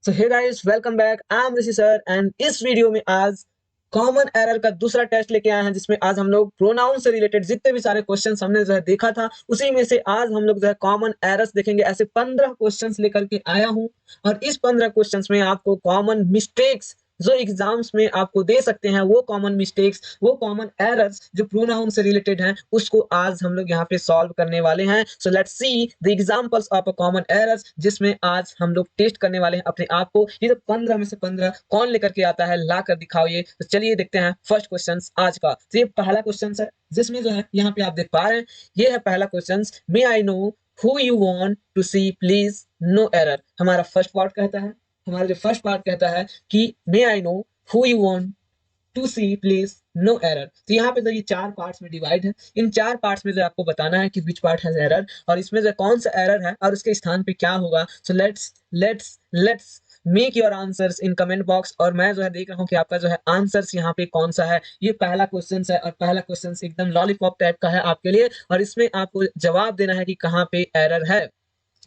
So hey guys, welcome back. I am Rishi sir and इस video में आज common error का दूसरा टेस्ट लेके आए हैं, जिसमें आज हम लोग प्रोनाउन से रिलेटेड जितने भी सारे क्वेश्चंस हमने जो है देखा था, उसी में से आज हम लोग जो है कॉमन एरर्स देखेंगे। ऐसे 15 क्वेश्चंस लेकर के आया हूं और इस 15 क्वेश्चंस में आपको कॉमन मिस्टेक्स जो एग्जाम्स में आपको दे सकते हैं, वो कॉमन मिस्टेक्स, वो कॉमन एरर्स जो प्रोनाउन से रिलेटेड हैं, उसको आज हम लोग यहाँ पे सॉल्व करने वाले हैं। सो let's see the examples of a common errors, जिसमें आज हम लोग टेस्ट करने वाले हैं अपने आप को। ये जो 15 में से 15 कौन लेकर के आता है, ला कर दिखाओ ये। तो चलिए देखते हैं फर्स्ट क्वेश्चन आज का। तो ये पहला क्वेश्चन है, जिसमें जो है यहाँ पे आप देख पा रहे हैं, ये है पहला question. May I know who you want to see please, no error. हमारा फर्स्ट पार्ट कहता है, हमारा जो फर्स्ट पार्ट कहता है कि may I know who you want to see please, no error. तो यहाँ पे तो ये 4 पार्ट्स में डिवाइड है। इन 4 पार्ट्स में जो आपको बताना है कि विच पार्ट हैज एरर और इसमें जो कौन सा एरर है और उसके स्थान पे क्या होगा। So let's make your answers in comment box. और मैं जो है देख रहा हूँ कि आपका जो है आंसर्स यहाँ पे कौन सा है। ये पहला क्वेश्चन है और पहला क्वेश्चन एकदम लॉलीपॉप टाइप का है आपके लिए, और इसमें आपको जवाब देना है कि कहाँ पे एरर है।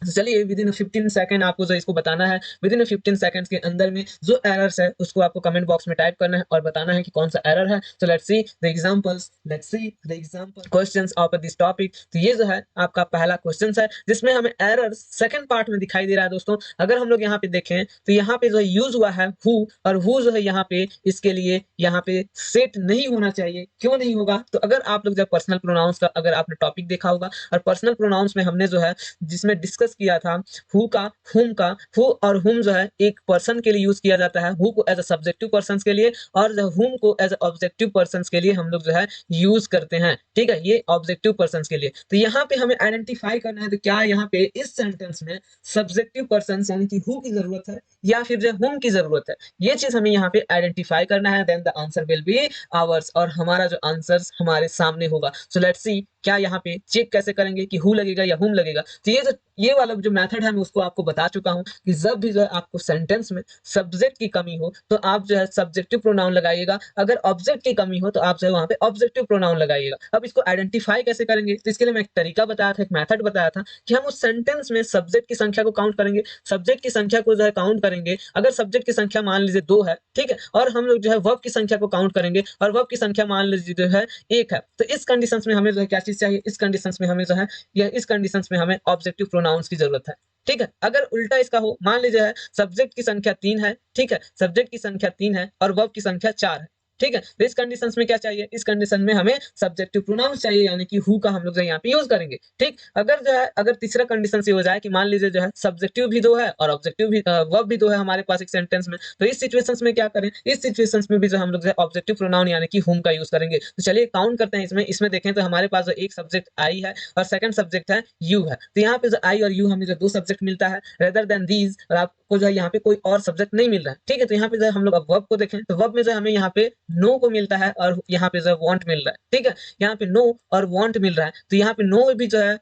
तो चलिए विद इन 15 सेकंड आपको जो इसको बताना है, विद इन 15 सेकंड्स के अंदर में जो एरर्स है उसको आपको कमेंट बॉक्स में टाइप करना है और बताना है कि कौन सा एरर है। सो let's see the examples, let's see the example questions of this topic. तो ये जो है आपका पहला क्वेश्चन है, जिसमें हमें एरर सेकंड पार्ट में दिखाई दे रहा है। दोस्तों अगर हम लोग यहाँ पे देखें तो यहाँ पे जो यूज हुआ है हु, और हु जो है यहाँ पे इसके लिए यहाँ पे सेट नहीं होना चाहिए। क्यों नहीं होगा? तो अगर आप लोग जब पर्सनल प्रोनाउंस का अगर आपने टॉपिक देखा होगा, और पर्सनल प्रोनाउंस में हमने जो है जिसमें डिस्कस किया था हु का, हुम का। हु और हुम जो है एक पर्सन के लिए यूज किया जाता है, who co as a subjective person के लिए और हुम को एज अ ऑब्जेक्टिव पर्सन के लिए हम लोग जो है यूज करते हैं। ठीक है, ये ऑब्जेक्टिव पर्सन के लिए। तो यहाँ पे हमें आइडेंटिफाई करना है, तो क्या यहाँ पे इस सेंटेंस में सब्जेक्टिव पर्सन यानी कि हु की जरूरत है या फिर जो हुम की जरूरत है। ये चीज हमें यहाँ पे आइडेंटिफाई करना है। Then the answer will be ours, और हमारा जो आंसर हमारे सामने होगा। सो लेट्स सी क्या यहाँ पे चेक कैसे करेंगे कि हु लगेगा या हुम लगेगा। तो ये वाला जो मेथड है मैं उसको आपको बता चुका हूं कि जब भी जो है आपको सेंटेंस में सब्जेक्ट की कमी हो तो आप जो है सब्जेक्टिव प्रोनाउन लगाइएगा, अगर ऑब्जेक्ट की कमी हो तो आप जो है वहां पे ऑब्जेक्टिव प्रोनाउन लगाइएगा। अब इसको आइडेंटिफाई कैसे करेंगे, तो इसके लिए मैं एक तरीका बताया था, एक मेथड बताया था कि हम उस सेंटेंस में सब्जेक्ट की संख्या को काउंट करेंगे। सब्जेक्ट की संख्या को जो है काउंट करेंगे, अगर सब्जेक्ट की संख्या मान लीजिए 2 है, ठीक है, और हम लोग जो है वर्ब की संख्या को काउंट करेंगे और वर्ब की संख्या मान लीजिए जो है 1 है, तो इस कंडीशन में हमें जो है क्या चीज चाहिए, इस कंडीशन में हमें जो है या इस कंडीशन में हमें ऑब्जेक्टिव प्रोनाउंस की जरूरत है। ठीक है, अगर उल्टा इसका हो, मान लीजिए है सब्जेक्ट की संख्या 3 है, ठीक है, सब्जेक्ट की संख्या 3 है और वर्ब की संख्या 4 है, ठीक है, तो इस कंडीशन में क्या चाहिए, इस कंडीशन में हमें सब्जेक्टिव प्रोनाउंस चाहिए, यानी कि हु का हम लोग यहाँ पे यूज करेंगे। ठीक, अगर जो है अगर तीसरा कंडीशन से हो जाए कि मान लीजिए जो है सब्जेक्टिव भी 2 है और ऑब्जेक्टिव भी वर्ब भी 2 है हमारे पास एक सेंटेंस में, तो इस सिचुएशंस में क्या करें, इस सिचुएशंस में भी जो हम लोग जो है ऑब्जेक्टिव प्रोनाउन यानी कि हुम का यूज करेंगे। तो चलिए काउंट करते हैं। इसमें इसमें देखें तो हमारे पास जो एक सब्जेक्ट आई है और सेकंड सब्जेक्ट है यू है, तो यहाँ पे जो आई और यू हमें जो 2 सब्जेक्ट मिलता है रेदर देन दीज, और आपको जो है यहाँ पे कोई और सब्जेक्ट नहीं मिल रहा है। ठीक है, तो यहाँ पे जो हम लोग अब वर्ब को देखें तो वर्ब में जो हमें यहाँ पे नो को मिलता है और यहाँ पे जो है वांट मिल रहा है। ठीक है, यहाँ पे नो और वांट मिल रहा है, तो यहाँ पे नो भी जो है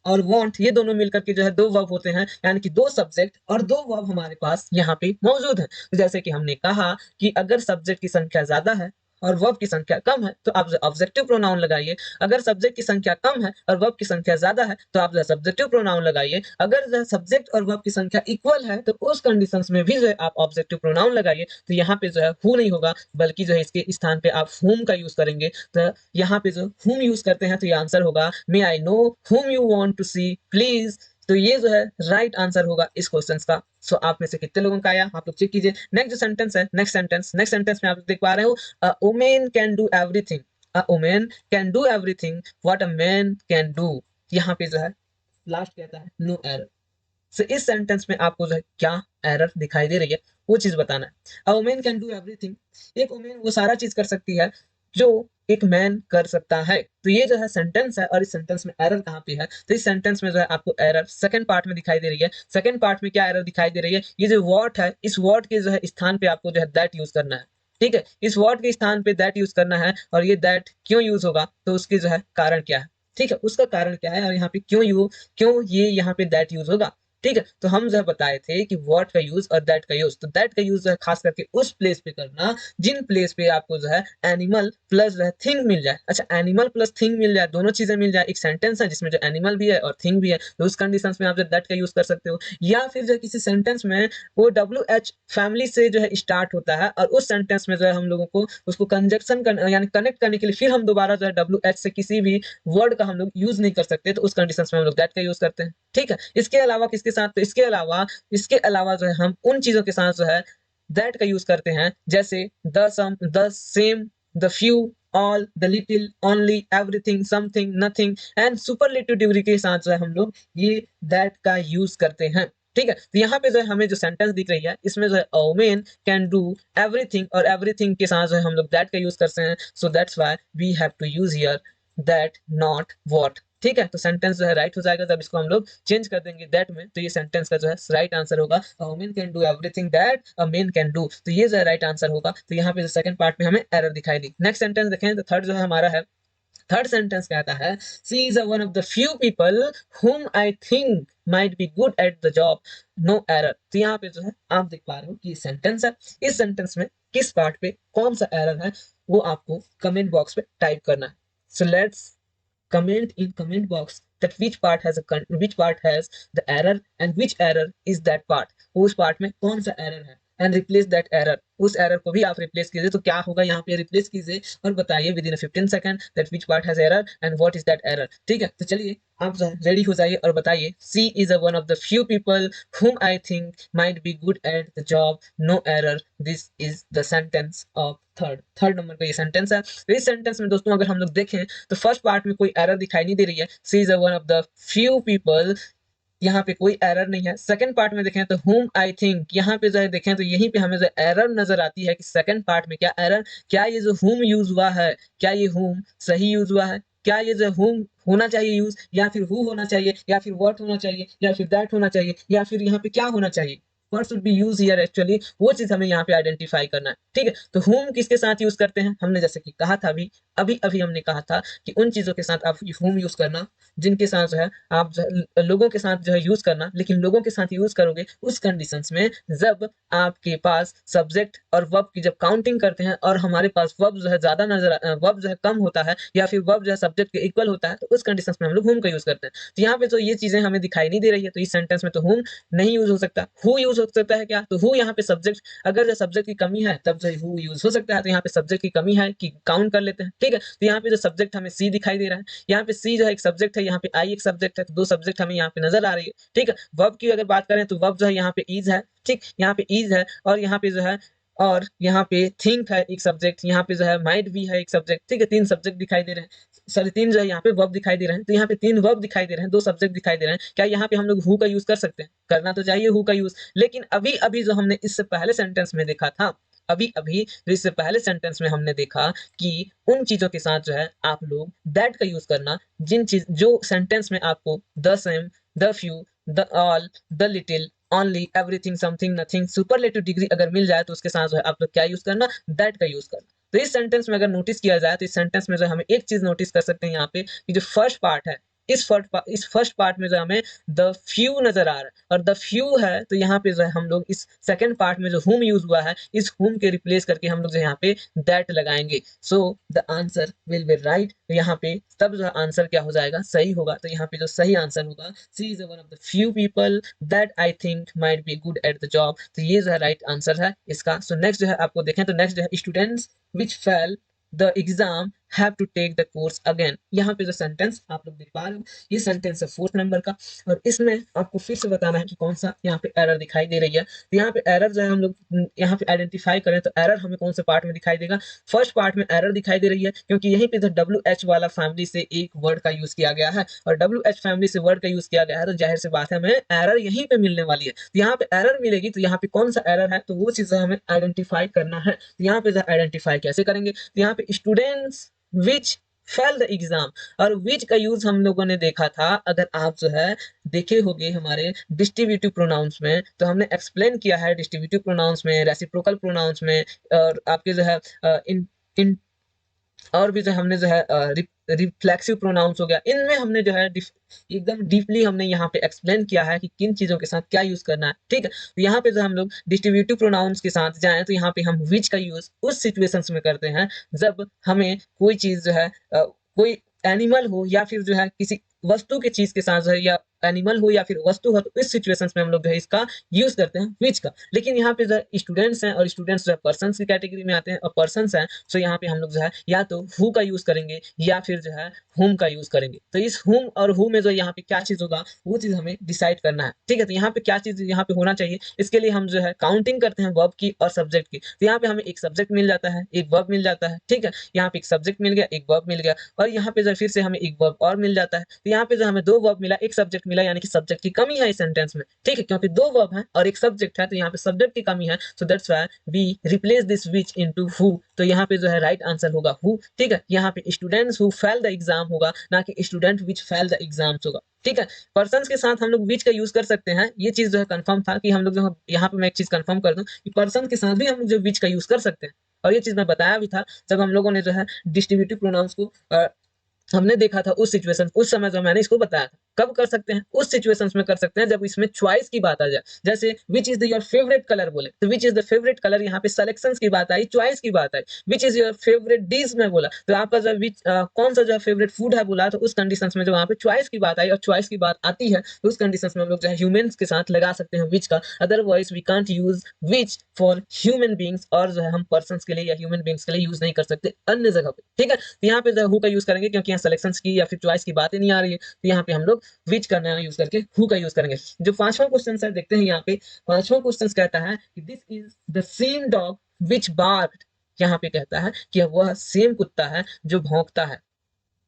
और वांट ये दोनों मिलकर के जो है 2 वर्ब होते हैं, यानी कि 2 सब्जेक्ट और 2 वर्ब हमारे पास यहाँ पे मौजूद है। तो जैसे कि हमने कहा कि अगर सब्जेक्ट की संख्या ज्यादा है और वर्ब की संख्या कम है तो आप ऑब्जेक्टिव प्रोनाउन लगाइए, अगर सब्जेक्ट की संख्या कम है और वर्ब की संख्या ज्यादा है तो आप सब्जेक्टिव प्रोनाउन लगाइए, अगर सब्जेक्ट और वर्ब की संख्या इक्वल है तो उस कंडीशन में भी जो है आप ऑब्जेक्टिव प्रोनाउन लगाइए। तो यहाँ पे जो है हु नहीं होगा, बल्कि जो है इसके स्थान पे आप हुम का यूज करेंगे। तो यहाँ पे जो हुम यूज करते हैं तो ये आंसर होगा may I know whom you want to see please. तो ये जो है राइट आंसर होगा इस क्वेश्चन का। सो आप में से कितने लोगों का आया आप लोग चेक कीजिए। नेक्स्ट जो सेंटेंस है, नेक्स्ट सेंटेंस में आप देख पा रहे हो, a woman can do everything, a woman can do everything what a man can do। यहाँ पे जो है लास्ट कहता है नो एरर। सो इस सेंटेंस में आपको जो है क्या एरर दिखाई दे रही है वो चीज बताना है। A women can do everything, एक वुमेन वो सारा चीज कर सकती है जो एक मैन कर सकता है। तो ये जो है सेंटेंस है और इस सेंटेंस में एरर कहाँ पे है, तो इस सेंटेंस में जो है आपको एरर सेकंड पार्ट में दिखाई दे रही है। सेकंड पार्ट में क्या एरर दिखाई दे रही है, ये जो वर्ड है इस वर्ड के जो है स्थान पे आपको जो है दैट यूज करना है। ठीक है, इस वर्ड के स्थान पे दैट यूज करना है, और ये दैट क्यों यूज होगा तो उसकी जो है कारण क्या है। ठीक है, उसका कारण क्या है और यहाँ पे क्यों ये यहाँ पे दैट यूज होगा। ठीक है, तो हम जो है बताए थे कि व्हाट का यूज और दैट का यूज, तो दैट का यूज जो है खास करके उस प्लेस पे करना जिन प्लेस पे आपको जो है एनिमल प्लस जो है थिंग मिल जाए। अच्छा, एनिमल प्लस थिंग मिल जाए, दोनों चीजें मिल जाए, एक सेंटेंस है जिसमें जो एनिमल भी है और थिंग भी है, तो उस कंडीशन में आप जो दैट का यूज कर सकते हो। या फिर जो किसी सेंटेंस में वो WH फैमिली से जो है स्टार्ट होता है और उस सेंटेंस में जो है हम लोगों को उसको कंजक्शन यानी कनेक्ट करने के लिए फिर हम दोबारा जो है WH से किसी भी वर्ड का हम लोग यूज नहीं कर सकते, तो उस कंडीशन में हम लोग दैट का यूज करते हैं। ठीक है, इसके अलावा किसके साथ, तो इसके अलावा जो है हम उन चीजों के साथ जो है दैट का यूज करते हैं, जैसे the some, the same, the few, all, the little, only, everything, something, nothing and superlative degree के साथ जो है हम लोग ये दैट का यूज करते हैं। ठीक है, तो यहाँ पे जो है हमें जो सेंटेंस दिख रही है इसमें जो है a man can do everything, और एवरीथिंग के साथ जो है हम लोग दैट का यूज करते हैं, so that's why we have to use here that not what. ठीक है, तो सेंटेंस जो है राइट हो जाएगा जब इसको हम लोग चेंज कर देंगे दैट में, तो ये सेंटेंस का जो है राइट आंसर होगा a woman can do everything that a man can do, तो ये जो है राइट आंसर होगा। तो यहाँ पे जो सेकंड पार्ट में हमें एरर दिखाई दी। नेक्स्ट सेंटेंस देखें तो थर्ड जो है हमारा है, थर्ड सेंटेंस कहता है she is one of the few people whom I think might be good at the job, no error. तो यहाँ पे जो है आप देख पा रहे हो कि सेंटेंस है, इस सेंटेंस में किस पार्ट पे कौन सा एरर है वो आपको कमेंट बॉक्स पे टाइप करना है। So let's comment in comment box that which part has the error and which error is that part, उस पार्ट में कौन सा एरर है, एंड रिप्लेस दैट एरर, उस एरर को भी आप रिप्लेस कीजिए। तो क्या होगा यहाँ पे, रिप्लेस कीजिए और बताइए with in 15 second that which part has error and what is that error. ठीक है, तो चलिए आप रेडी हो जाइए और बताइए she is one of the few people whom I think might be good at the job, no error, this is the sentence of third number का ये सेंटेंस है। तो इस सेंटेंस में दोस्तों अगर हम लोग देखें तो फर्स्ट पार्ट में कोई एरर दिखाई नहीं दे रही है, she is one of the few people, यहाँ पे कोई एरर नहीं है। सेकंड पार्ट में देखें तो whom आई थिंक, यहाँ पे जो है देखें तो यहीं पे हमें जो एरर नजर आती है कि सेकंड पार्ट में क्या एरर, क्या ये जो whom यूज हुआ है, क्या ये whom सही यूज हुआ है, क्या ये जो whom होना चाहिए यूज, या फिर who होना चाहिए, या फिर what होना चाहिए, या फिर that होना चाहिए, या फिर यहाँ पे क्या होना चाहिए, what should be used here actually, वो चीज हमें यहाँ पे आइडेंटिफाई करना है। ठीक है, तो whom किसके साथ यूज करते हैं, हमने जैसे कि कहा था अभी अभी अभी हमने कहा था कि उन चीजों के साथ आप whom यूज करना जिनके साथ जो है आप लोगों के साथ जो है यूज करना, लेकिन लोगों के साथ यूज करोगे उस कंडीशंस में जब आपके पास सब्जेक्ट और वर्ब की जब काउंटिंग करते हैं और हमारे पास वर्ब जो है ज्यादा वर्ब जो है कम होता है या फिर वर्ब जो है सब्जेक्ट के इक्वल होता है, तो उस कंडीशंस में हम लोग whom का यूज करते हैं। तो यहाँ पे तो ये चीजें हमें दिखाई नहीं दे रही है, तो इस सेंटेंस में तो whom नहीं यूज हो सकता, हु यूज हो सकता है। क्या, तो हु यहाँ पे सब्जेक्ट, अगर जो सब्जेक्ट की कमी है तब जो हु यूज हो सकता है, तो यहाँ पे सब्जेक्ट की कमी है कि काउंट कर लेते हैं। ठीक है, तो यहाँ पे जो सब्जेक्ट हमें सी दिखाई दे रहा है, यहाँ पे सी जो है एक सब्जेक्ट है, यहाँ पे आई एक सब्जेक्ट है, तो दो सब्जेक्ट हमें यहाँ पे नजर आ रही है। ठीक है, वर्ब की अगर बात करें तो वर्ब जो है यहाँ पे इज है, ठीक, यहाँ पे इज है, और यहाँ पे जो है और यहाँ पे थिंक है एक सब्जेक्ट, यहाँ पे जो है माइट भी है एक सब्जेक्ट। ठीक है, तीन सब्जेक्ट दिखाई दे रहे हैं, सॉरी तीन जो है यहाँ पे वर्ब दिखाई दे रहे हैं, तो यहाँ पे तीन वर्ब दिखाई दे रहे हैं, दो सब्जेक्ट दिखाई दे रहे हैं। क्या यहाँ पे हम लोग हु का यूज कर सकते हैं, करना तो चाहिए हु का यूज, लेकिन अभी अभी जो हमने इससे पहले सेंटेंस में देखा था, अभी अभी जो इससे पहले सेंटेंस में हमने देखा कि उन चीजों के साथ जो है आप लोग दैट का यूज करना जिन चीज जो सेंटेंस में आपको the same, the few, the all, the little, only, everything, something, nothing, superlative degree अगर मिल जाए तो उसके साथ जो है आप लोग क्या यूज करना, दैट का यूज करना। तो इस सेंटेंस में अगर नोटिस किया जाए तो इस सेंटेंस में जो हमें एक चीज नोटिस कर सकते हैं यहाँ पे कि जो फर्स्ट पार्ट है, इस फर्स्ट पार्ट में जो हमें द फ्यू नजर आ रहा है और द फ्यू है, तो यहाँ पे जो है हम लोग इस सेकंड पार्ट में जो whom यूज हुआ है इस whom के रिप्लेस करके हम लोग जो यहाँ पे दैट लगाएंगे, so the answer will B right. तो यहाँ पे तब जो आंसर क्या हो जाएगा, सही होगा। तो यहाँ पे जो सही आंसर होगा she is one of the few people that I think might be good at the job, तो ये जो है राइट आंसर है इसका। सो नेक्स्ट जो है आपको देखें तो नेक्स्ट जो है students which fail the exam have to take the course again. यहाँ पे जो सेंटेंस आप लोग देख पा रहे हो ये सेंटेंस है फोर्थ नंबर का, और इसमें आपको फिर से बताना है कि कौन सा यहाँ पे एरर दिखाई दे रही है। तो यहाँ पे एरर जो है हम लोग यहाँ पे आइडेंटिफाई करें तो एरर हमें कौन से पार्ट में दिखाई देगा, फर्स्ट पार्ट में एरर दिखाई दे रही है, क्योंकि यहीं पे जो WH वाला फैमिली से एक वर्ड का यूज किया गया है और WH फैमिली से वर्ड का यूज किया गया है, तो जाहिर सी बात है हमें एरर यहीं पे मिलने वाली है। तो यहाँ पे एरर मिलेगी, तो यहाँ पे कौन सा एरर है तो वो चीज हमें आइडेंटिफाई करना है। तो यहाँ पे आइडेंटिफाई कैसे करेंगे, तो यहाँ पे students which fail the exam, और विच का यूज हम लोगों ने देखा था, अगर आप जो है देखे होंगे हमारे डिस्ट्रीब्यूटिव प्रोनाउंस में, तो हमने एक्सप्लेन किया है डिस्ट्रीब्यूटिव प्रोनाउंस में, रेसिप्रोकल प्रोनाउंस में, और आपके जो है इन इन और भी जो है हमने जो है रिफ्लेक्सिव प्रोनाउंस हो गया, इनमें हमने जो है एकदम डीपली हमने यहाँ पे एक्सप्लेन किया है कि किन चीजों के साथ क्या यूज करना है। ठीक है, तो यहाँ पे जो हम लोग डिस्ट्रीब्यूटिव प्रोनाउंस के साथ जाएं तो यहाँ पे हम विच का यूज उस सिचुएशंस में करते हैं जब हमें कोई चीज जो है कोई एनिमल हो या फिर जो है किसी वस्तु के चीज के साथ जो है, या एनिमल हो या फिर वस्तु हो, तो इस सिचुएशंस में हम लोग जो है इसका यूज करते हैं विच का। लेकिन यहाँ पे जो स्टूडेंट्स हैं और स्टूडेंट्स जो है पर्सन की कैटेगरी में आते हैं और पर्सन हैं, सो यहाँ पे हम लोग जो है या तो हु का यूज करेंगे या फिर जो है हुम का यूज करेंगे। तो इस हुम और हु में जो यहाँ पे क्या चीज होगा वो चीज हमें डिसाइड करना है। ठीक है, तो यहाँ पे क्या चीज यहाँ पे होना चाहिए, इसके लिए हम जो है काउंटिंग करते हैं वर्ब की और सब्जेक्ट की। तो यहाँ पे हमें एक सब्जेक्ट मिल जाता है, एक वर्ब मिल जाता है। ठीक है, यहाँ पे एक सब्जेक्ट मिल गया, एक वर्ब मिल गया, और यहाँ पे जो फिर से हमें एक वर्ब और मिल जाता है। तो यहाँ पे जो हमें दो वर्ब मिला, एक सब्जेक्ट मिला, यानी कि सब्जेक्ट की कमी है इस सेंटेंस में। ठीक है, क्योंकि दो वर्ब है और एक सब्जेक्ट है, तो यहाँ पे सब्जेक्ट की कमी है, so that's why we replace this which into who. तो यहाँ पे जो है राइट आंसर होगा हु। ठीक है, यहाँ पे students who fail the exam होगा, ना कि student which fail the exams होगा। ठीक है, पर्सन के साथ हम लोग विच का यूज कर सकते हैं, ये चीज जो है कंफर्म था कि हम लोग जो यहाँ पे मैं एक चीज कंफर्म कर दूं कि पर्सन के साथ भी हम लोग जो विच का यूज कर सकते हैं। और ये चीज मैं बताया भी था जब हम लोगों ने जो है डिस्ट्रीब्यूटिव प्रोनाउंस को हमने देखा था उस सिचुएशन, उस समय जो मैंने इसको बताया था। कब कर सकते हैं, उस सिचुएशंस में कर सकते हैं जब इसमें चॉइस की बात आ जाए। जैसे which is the your favourite colour बोले तो which is the favourite colour, यहाँ पे सिलेक्शंस की बात आई, चॉइस की बात आई। Which is your favourite dish में बोला तो आपका जो कौन सा जो फेवरेट फूड है बोला, तो उस कंडीशंस में जो वहाँ पे चॉइस की बात आई और चॉइस की बात आती है, तो उस कंडीशंस में हम लोग जो है ह्यूमंस के साथ लगा सकते हैं विच का। Otherwise we can't use which for human beings, और जो है हम पर्सन के लिए या ह्यूमन बींग्स के लिए यूज नहीं कर सकते अन्य जगह पे। ठीक है, तो यहाँ पे जो है हु का यूज करेंगे क्योंकि यहाँ सिलेक्शन की या फिर चॉइस की बात ही नहीं आ रही है, तो यहाँ पे हम लोग विच करना यूज करके हु का यूज करेंगे। जो पांचवा क्वेश्चन है देखते हैं यहाँ पे। पांचवा क्वेश्चन कहता है कि this is the same dog which barked. यहाँ पे कहता है कि वह सेम कुत्ता है जो भौंकता है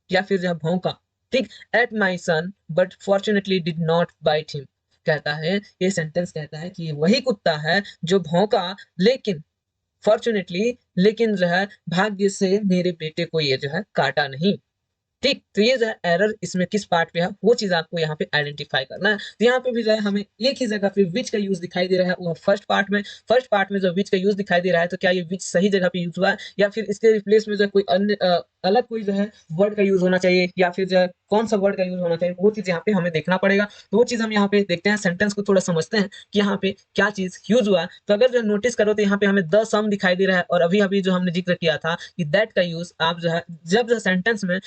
या फिर जो भौंका, ठीक, at my son but fortunately did not bite him. कहता है, ये सेंटेंस कहता है कि वही कुत्ता है जो भौंका, लेकिन फॉर्चुनेटली, लेकिन जो है भाग्य से मेरे बेटे को ये जो है काटा नहीं। ठीक, तो ये जो है एरर इसमें किस पार्ट पे है वो चीज आपको यहाँ पे आइडेंटिफाई करना है। तो यहाँ पे भी जो है हमें एक ही जगह पे विच का यूज दिखाई दे रहा है, वो फर्स्ट पार्ट में। फर्स्ट पार्ट में जो विच का यूज दिखाई दे रहा है, तो क्या ये विच सही जगह पे यूज हुआ है या फिर इसके रिप्लेस में जो है कोई अन्य अलग कोई जो है वर्ड का यूज होना चाहिए, या फिर जो है कौन सा वर्ड का यूज होना चाहिए, वो चीज यहाँ पे हमें देखना पड़ेगा। तो वो चीज हम यहाँ पे देखते हैं, सेंटेंस को थोड़ा समझते हैं कि यहाँ पे क्या चीज यूज हुआ है। तो अगर जो नोटिस करो तो यहाँ पे हमें द सम दिखाई दे रहा है, और अभी अभी जो हमने जिक्र किया था कि दैट का यूज आप जो है जब जो सेंटेंस में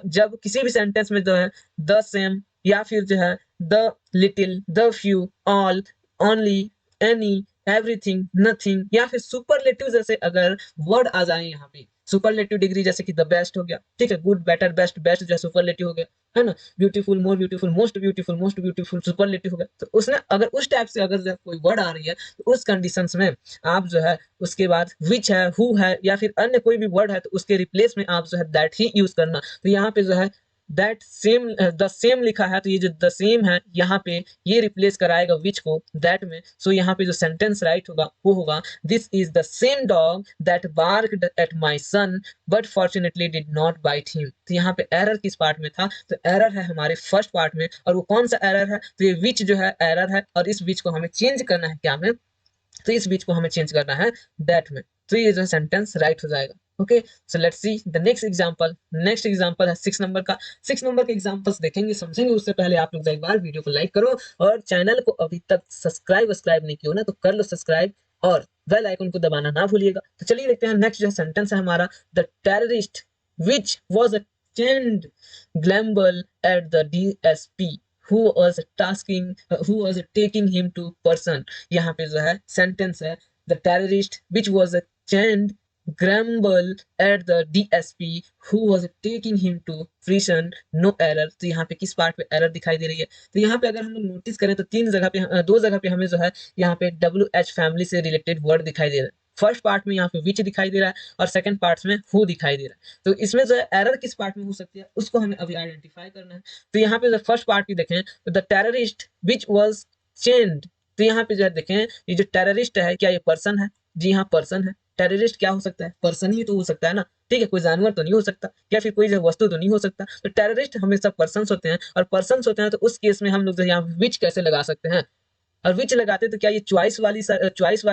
जब किसी भी सेंटेंस में जो है द सेम या फिर जो है the little, the few, all, only, any, everything, nothing, या फिर सुपरलेटिव जैसे अगर वर्ड आ जाए यहाँ पे, सुपरलेटिव डिग्री जैसे कि द बेस्ट हो गया, ठीक है, गुड, बेटर, बेस्ट, बेस्ट जो है सुपरलेटिव हो गया, है ना, beautiful, more beautiful, most beautiful superlative हो गया। तो उसने अगर उस टाइप से अगर जो है कोई वर्ड आ रही है, तो उस कंडीशंस में आप जो है उसके बाद विच है, हु है, या फिर अन्य कोई भी वर्ड है, तो उसके रिप्लेस में आप जो है दैट ही यूज करना। तो यहाँ पे जो है दैट सेम, द सेम लिखा है, तो ये जो द सेम है यहाँ पे ये रिप्लेस कराएगा विच को दैट में। सो यहाँ पे जो सेंटेंस राइट होगा वो होगा this is the same dog that barked at my son but fortunately did not bite him. तो यहाँ पे एरर किस पार्ट में था, तो एरर है हमारे फर्स्ट पार्ट में। और वो कौन सा एरर है, तो ये विच जो है एरर है, और इस विच को हमें चेंज करना है क्या में, तो इस बीच को हमें चेंज करना है दैट में। तो ये जो सेंटेंस राइट हो जाएगा। Okay, so let's see the next example. Next example है 6 नंबर का। 6 नंबर के एग्जांपल्स देखेंगे, समझेंगे, उससे पहले आप लोग एक बार वीडियो को लाइक करो, और चैनल को अभी तक सब्सक्राइब नहीं किया ना तो कर लो सब्सक्राइब, और बेल आइकन को दबाना ना भूलिएगा। तो चलिए देखते हैं नेक्स्ट जो सेंटेंस है हमारा, the terrorist which was a chained grumbled at the DSP who was who was taking him to person। यहाँ पे जो है सेंटेंस है the terrorist which was a chained grumble at the DSP who was taking him to prison। no error। तो यहाँ पे किस part पे एरर दिखाई दे रही है, तो यहाँ पे अगर हम लोग नोटिस करें तो तीन जगह पे, दो जगह पे हमें जो है यहाँ पे WH फैमिली से रिलेटेड वर्ड दिखाई दे रहा है। फर्स्ट पार्ट में यहाँ पे विच दिखाई दे रहा है, और सेकंड पार्ट में हु दिखाई दे रहा है। तो इसमें जो है एरर किस पार्ट में हो सकती है उसको हमें अभी आइडेंटिफाई करना है। तो यहाँ पे फर्स्ट पार्ट की देखें तो the terrorist which was chained. तो यहाँ पे जो है देखें, ये जो टेररिस्ट है क्या ये पर्सन है, जी हाँ पर्सन है। टेररिस्ट क्या हो सकता है, पर्सन ही तो हो सकता है ना, ठीक है, कोई जानवर तो नहीं हो सकता, या फिर कोई वस्तु तो नहीं हो सकता। तो टेररिस्ट हमेशा पर्सन होते हैं, और पर्सन होते हैं तो उस केस में हम लोग जो यहाँ विच कैसे लगा सकते हैं, और विच लगाते तो क्या ये चॉइस वाली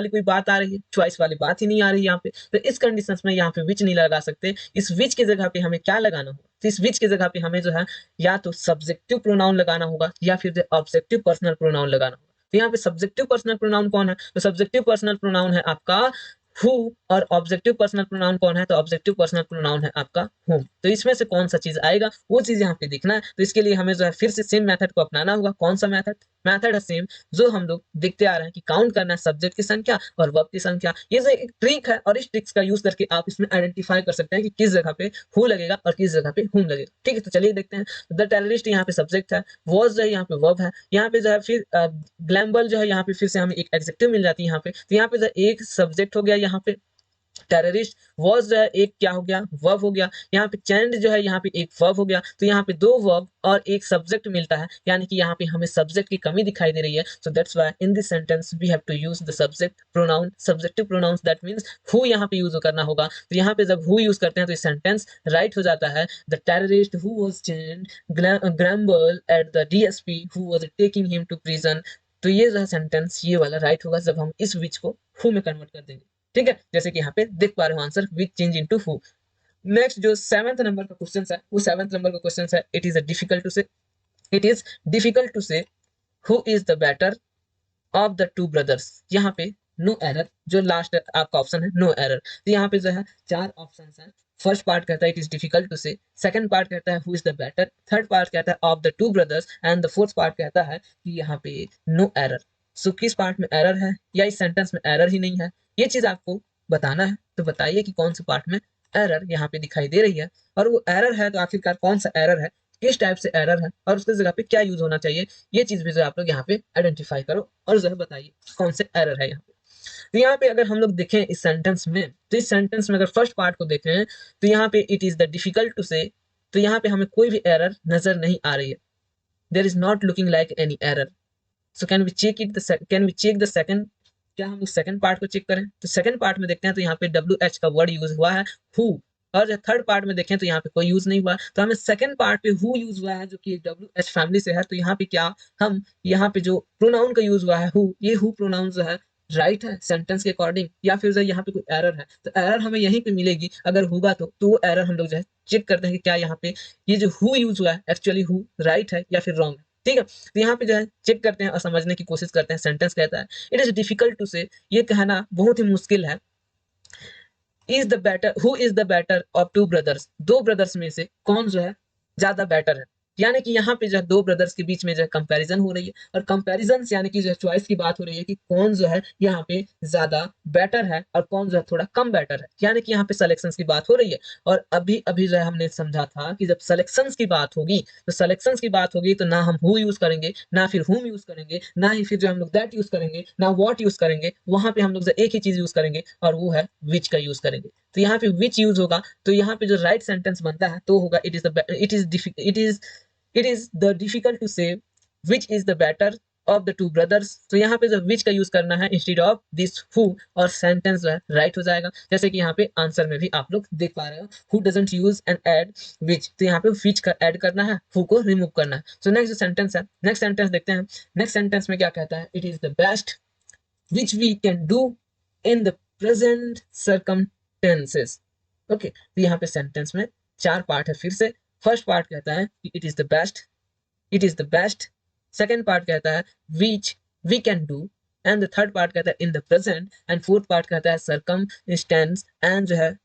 कोई बात आ रही है? चॉइस वाली बात ही नहीं आ रही यहाँ पे। तो इस कंडीशंस में यहाँ पे विच नहीं लगा सकते। इस विच की जगह पे हमें क्या लगाना होगा? तो इस विच की जगह पे हमें जो है या तो सब्जेक्टिव प्रोनाउन लगाना होगा या फिर जो ऑब्जेक्टिव पर्सनल प्रोनाउन लगाना होगा। तो यहाँ पे सब्जेक्टिव पर्सनल प्रोनाउन कौन है? तो सब्जेक्टिव पर्सनल प्रोनाउन है आपका हु, और ऑब्जेक्टिव पर्सनल प्रोनाउन कौन है? तो ऑब्जेक्टिव पर्सनल प्रोनाउन है आपका हुम। तो इसमें से कौन सा चीज आएगा वो चीज यहाँ पे दिखना है। तो इसके लिए हमें जो है फिर से सेम मेथड को अपनाना होगा। कौन सा मेथड? मेथड है सेम जो हम लोग देखते आ रहे हैं कि काउंट करना है सब्जेक्ट की संख्या और वर्ब की संख्या। ये जो एक ट्रिक है और इस ट्रिक्स का यूज करके आप इसमें आइडेंटिफाई कर सकते हैं कि किस जगह पे हु लगेगा और किस जगह पे हुम लगेगा। ठीक है, तो चलिए देखते हैं। द टेररिस्ट यहाँ पे सब्जेक्ट है, वॉज जो है यहाँ पे वर्ब है, यहाँ पे जो है फिर ग्लैम्बल जो है यहाँ पे फिर से हमें एक एडजेक्टिव मिल जाती है यहाँ पे। तो यहाँ पे जो एक सब्जेक्ट हो गया, यहाँ पे टेररिस्ट वॉज जो है एक क्या हो गया? वर्ब हो गया। यहाँ पे चैंड जो है यहाँ पे एक वर्ब हो गया। तो यहाँ पे दो वर्ब और एक सब्जेक्ट मिलता है, यानी कि यहाँ पे हमें सब्जेक्ट की कमी दिखाई दे रही है। So that's why in this sentence we have to use the subject pronoun, subjective pronouns, that means who यहाँ पे यूज करना होगा। तो यहाँ पे जब हु यूज करते हैं तो सेंटेंस राइट हो जाता है। The terrorist who was chained grumbled at the DSP who was taking him to prison. तो ये जो है सेंटेंस ये वाला राइट होगा जब हम इस विच को हु में कन्वर्ट कर देंगे। ठीक है, जैसे कि यहाँ पे देख पा रहे हो answer which change into who. Next जो 7th नंबर का क्वेश्चन है वो 7th नंबर का क्वेश्चन है, इट इज डिफिकल्ट टू से who is the better of the two brothers. यहाँ पे नो एरर, जो लास्ट आपका ऑप्शन है नो एरर। तो यहाँ पे जो है 4 ऑप्शन है। फर्स्ट पार्ट कहता है इट इज डिफिकल्ट टू से, सेकंड पार्ट कहता है who is the better, third part कहता है of the two brothers, and the fourth part कहता है कि यहाँ पे नो एरर। सो किस पार्ट में एरर है या इस सेंटेंस में एरर ही नहीं है, ये चीज आपको बताना है। तो बताइए कि कौन से पार्ट में एरर यहाँ पे दिखाई दे रही है, और वो एरर है तो आखिरकार कौन सा एरर है, किस टाइप से एरर है, और उसकी जगह पे क्या यूज होना चाहिए। ये चीज भी जो आप लोग यहाँ पे आइडेंटिफाई करो और जो है बताइए कौन से एरर है यहाँ पे। तो यहाँ पे अगर हम लोग देखें इस सेंटेंस में, तो इस सेंटेंस में अगर फर्स्ट पार्ट को देखें तो यहाँ पे it is the difficult to say, तो यहाँ पे हमें कोई भी एरर नजर नहीं आ रही है। There is not looking like any error. So can we check the second, क्या हम लोग सेकंड पार्ट को चेक करें? तो सेकंड पार्ट में देखते हैं तो यहाँ पे WH का वर्ड यूज हुआ है हु, और जब थर्ड पार्ट में देखें तो यहाँ पे कोई यूज नहीं हुआ। तो हमें सेकंड पार्ट पे हु यूज हुआ है जो कि WH फैमिली से है। तो यहाँ पे क्या हम यहाँ पे जो प्रोनाउन का यूज हुआ है हु, ये हु प्रोनाउन जो है राइट है सेंटेंस के अकॉर्डिंग, या फिर जो यहाँ पे कोई एरर है? तो एरर हमें यहीं पे मिलेगी अगर होगा तो वो एरर हम लोग जो है चेक करते हैं कि क्या यहाँ पे ये जो हु यूज हुआ है एक्चुअली हु राइट है या फिर रॉन्ग है। ठीक है, तो यहाँ पे जो है चेक करते हैं और समझने की कोशिश करते हैं। सेंटेंस कहता है इट इज डिफिकल्ट टू से, ये कहना बहुत ही मुश्किल है। Is the better, who is the better of two brothers, दो ब्रदर्स में से कौन जो है ज्यादा बेटर है। यानी कि यहाँ पे जो है दो ब्रदर्स के बीच में जो है कंपैरिजन हो रही है, और कंपैरिजन यानी कि जो है चॉइस की बात हो रही है कि कौन जो है यहाँ पे ज्यादा बेटर है और कौन जो है थोड़ा कम बेटर है। यानी कि यहाँ पे सिलेक्शंस की बात हो रही है। और अभी अभी जो है हमने समझा था कि जब सिलेक्शंस की बात होगी तो सिलेक्शंस की बात होगी तो ना हम हु यूज करेंगे, ना फिर हुम यूज करेंगे, ना ही फिर जो हम लोग दैट यूज करेंगे, ना व्हाट यूज करेंगे। वहां पे हम लोग एक ही चीज यूज करेंगे और वो है विच का यूज करेंगे। तो यहाँ पे विच यूज होगा तो यहाँ पे जो राइट सेंटेंस बनता है तो होगा it is the difficult to say which is the better of the two brothers. तो यहाँ पे जो विच का यूज करना है इंस्टेड ऑफ दिस हु, और सेंटेंस जो है राइट हो जाएगा। जैसे कि यहाँ पे आंसर में भी आप लोग देख पा रहे हो who doesn't use and add which, तो यहाँ पे विच का ऐड करना है, हु को रिमूव करना है। सो नेक्स्ट जो सेंटेंस है, नेक्स्ट सेंटेंस देखते हैं। नेक्स्ट सेंटेंस में क्या कहता है? It is the best which we can do in the present circumstances. Okay, तो यहाँ पे सेंटेंस में 4 पार्ट है फिर से। फर्स्ट पार्ट कहता है it is the best, it is the best. Second part कहता है which we can do, and the third part कहता है in the present, and fourth part कहता है सर्कमस्टेंस, एंड जो है